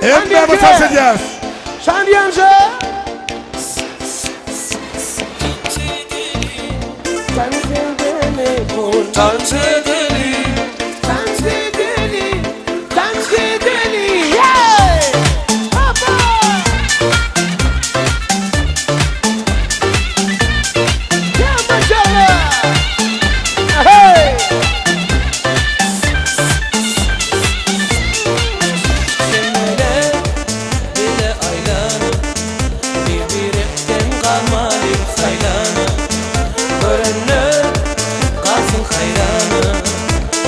Emre bu sarsacağız. Şandiyancı. Dans edelim, dans edelim, dans edelim. Hey! Hoppa! Ya maşallah! Hey! Seneler bile aylanır, birbirimden kalmayıp saylanır. Görenler kalsın hayranı,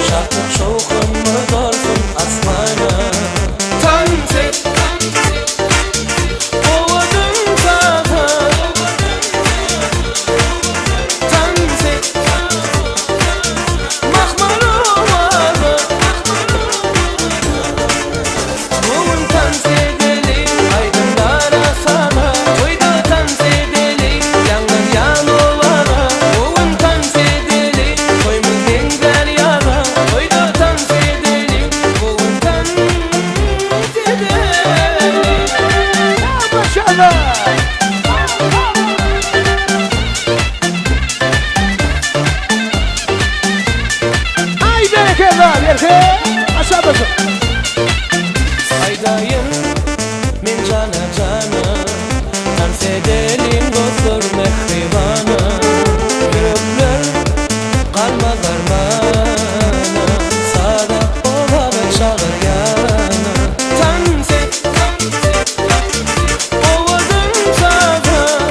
şarkı şokumlu dolsun asmana. Dans et, ovadın zaten. Dans et, mahmaru vardı. Bugün dans edelim, aydınlara sana. Toyda dans edelim, yangın yan ovada. Bugün dans edelim, toyumuz engel yana. Toyda dans edelim, bugün dans edelim. Ya maşallah! Ay bereket var, bereket! Aşağı basın! Aydayım min cana cana, dans edelim dostlar mehribana. Yürekler kalmaz armana, sağda ovalı çağır yana. Dans et, ovadın zaten.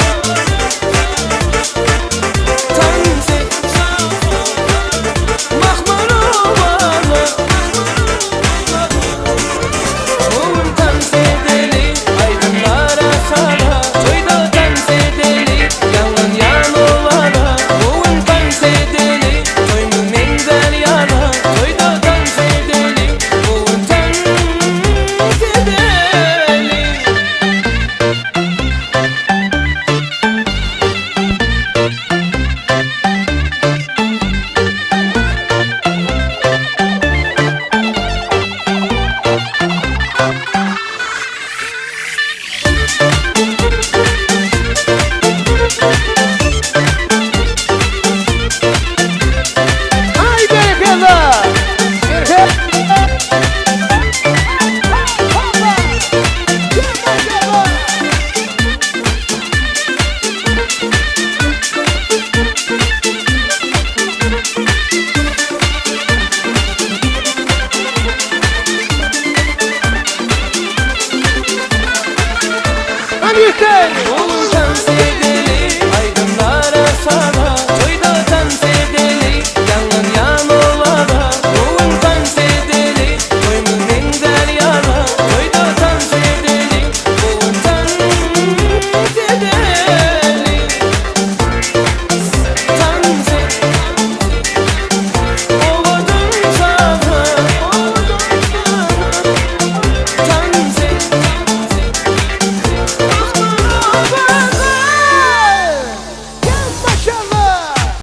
Dans et, mahmaru vardı. Bugün dans edelim, aydınlara sana. Toyda dans edelim, yangın yan ovada. Bugün dans edelim, toyumuz engel yana. Toyda dans edelim, bugün dans edelim. Ay bereket var! Bereket! Hoppa! Ya maşallah! Hadi işte!